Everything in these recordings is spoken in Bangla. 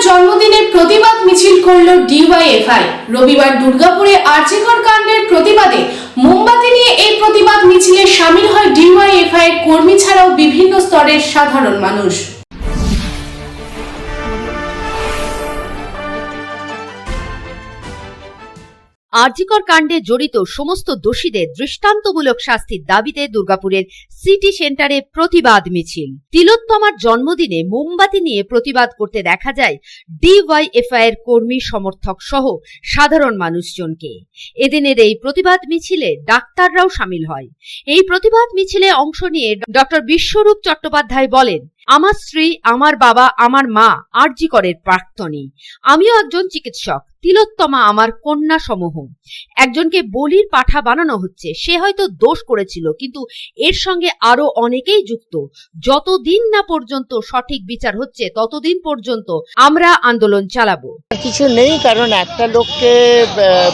জন্মদিনের প্রতিবাদ মিছিল করল ডিওয়াইএফআই। রবিবার দুর্গাপুরে আরজিকর কাণ্ডের প্রতিবাদে মোমবাতি নিয়ে এই প্রতিবাদ মিছিলে শামিল হয় ডিওয়াইএফআই এর কর্মী ছাড়াও বিভিন্ন স্তরের সাধারণ মানুষ। আরজিকর কাণ্ডে জড়িত সমস্ত দোষীদের দৃষ্টান্তমূলক শাস্তির দাবিতে দুর্গাপুরের সিটি সেন্টারে প্রতিবাদ মিছিল। তিলোত্তমার জন্মদিনে মোমবাতি নিয়ে প্রতিবাদ করতে দেখা যায় ডিওয়াইএফআই এর কর্মী সমর্থক সহ সাধারণ মানুষজনকে। এদিনের এই প্রতিবাদ মিছিলে ডাক্তাররাও শামিল হয়। এই প্রতিবাদ মিছিলে অংশ নিয়ে ডক্টর বিশ্বরূপ চট্টোপাধ্যায় বলেন, আমার স্ত্রী, আমার বাবা, আমার মা আরজিকরের প্রাক্তনী। আমিও একজন চিকিৎসক। তিলোত্তমা আমার কন্যা সমূহ। একজনকে বলির পাঠা বানানো হচ্ছে। সে হয়তো দোষ করেছিল, কিন্তু এর সঙ্গে আরো অনেকেই যুক্ত। যতদিন না পর্যন্ত সঠিক বিচার হচ্ছে ততদিন পর্যন্ত আমরা আন্দোলন চালাবো। কিছু নেই, কারণ একটা লোককে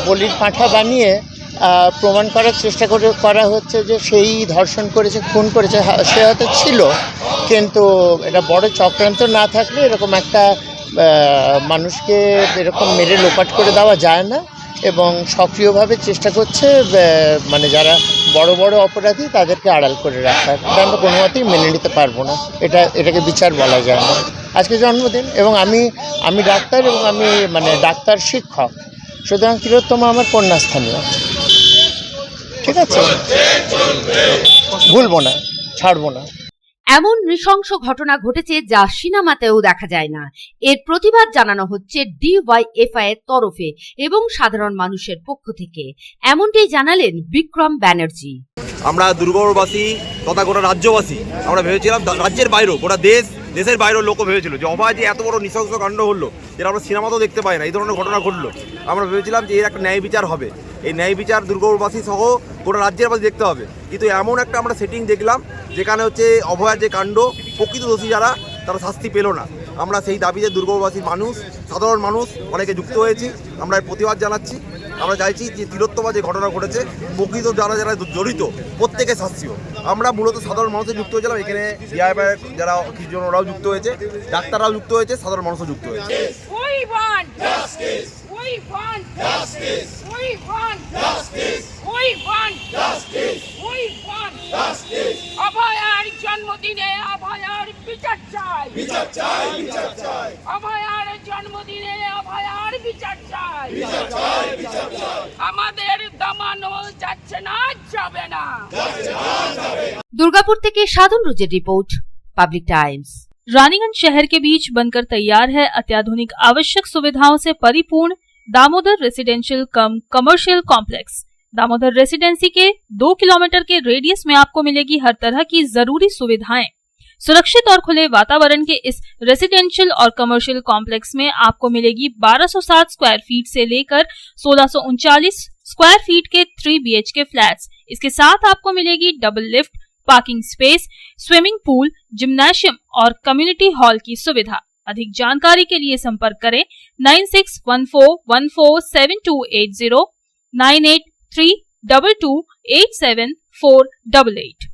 বলির পাঠা বানিয়ে প্রমাণ করার চেষ্টা করা হচ্ছে যে সেই ধর্ষণ করেছে, খুন করেছে। সে হয়তো ছিল, কিন্তু এটা বড় চক্রান্ত না থাকলে এরকম একটা মানুষকে এরকম মেরে লোপাট করে দেওয়া যায় না। এবং সক্রিয়ভাবে চেষ্টা করছে মানে যারা বড় বড় অপরাধী তাদেরকে আড়াল করে রাখা। এটা আমরা কোনো মতেই মেনে নিতে পারবো না। এটাকে বিচার বলা যায় না। আজকে জন্মদিন এবং আমি ডাক্তার এবং আমি মানে ডাক্তার শিক্ষক, সুতরাং তিলোত্তমা আমার কন্যাস্থানীয়। ঠিক আছে, ভুলবো না, ছাড়বো না। এমন নৃশংস ঘটনা ঘটেছে যা সিনেমাতেও দেখা যায় না। এর প্রতিবাদ জানানো হচ্ছে ডিওয়াইএফআই এর তরফে এবং সাধারণ মানুষের পক্ষ থেকে। এমনটি জানালেন বিক্রম ব্যানার্জি। আমরা দুর্গাপুরবাসী তথা গোটা রাজ্যবাসী আমরা ভেবেছিলাম, রাজ্যের বাইরেও গোটা দেশের বাইরেও লোকও ভেবেছিল যে অভয় যে এত বড় নৃশংস কাণ্ড হলো, যেটা আমরা সিনেমাতেও দেখতে পাই না, এই ধরনের ঘটনা ঘটলো। আমরা ভেবেছিলাম যে এর একটা ন্যায় বিচার হবে। এই ন্যায় বিচার দুর্গাপুরবাসী সহ গোটা রাজ্যের বাসী দেখতে হবে। কিন্তু এমন একটা আমরা সেটিং দেখলাম যেখানে হচ্ছে অভয়ার যে কাণ্ড, প্রকৃত দোষী যারা তারা শাস্তি পেল না। আমরা সেই দাবিতে দুর্গাপুরবাসীর মানুষ, সাধারণ মানুষ অনেকে যুক্ত হয়েছি। আমরা এর প্রতিবাদ জানাচ্ছি। আমরা চাইছি যে তিলোত্তমা যে ঘটনা ঘটেছে, প্রকৃত যারা জড়িত প্রত্যেকে শাস্তি হোক। আমরা মূলত সাধারণ মানুষের যুক্ত হয়েছিলাম। এখানে ডিআইএফআই যারা কিছুজন ওরাও যুক্ত হয়েছে, ডাক্তাররাও যুক্ত হয়েছে, সাধারণ মানুষও যুক্ত হয়েছে। অভয়ার জন্মদিনে অভয়ার বিচার চাই, বিচার চাই, বিচার চাই। অভয়ার জন্মদিনে অভয়ার বিচার চাই, বিচার চাই, বিচার চাই। আমাদের দমানো যাচ্ছে না, যাবে না। दुर्गापुर থেকে साधन रुजेर रिपोर्ट, पब्लिक टाइम्स। रानीगंज शहर के बीच बनकर तैयार है अत्याधुनिक आवश्यक सुविधाओं से परिपूर्ण दामोदर रेसिडेंशियल कम कमर्शियल कॉम्प्लेक्स। दामोदर रेसिडेंसी के 2 किलोमीटर के रेडियस में आपको मिलेगी हर तरह की जरूरी सुविधाएं। सुरक्षित और खुले वातावरण के इस रेसिडेंशियल और कमर्शियल कॉम्प्लेक्स में आपको मिलेगी 1207 स्क्वायर फीट से लेकर 1639 स्क्वायर फीट के 3 BHK फ्लैट्स। इसके साथ आपको मिलेगी double lift, parking space, swimming pool, gymnasium और कम्युनिटी हॉल की सुविधा। अधिक जानकारी के लिए संपर्क करें 9614147280, 9832287488।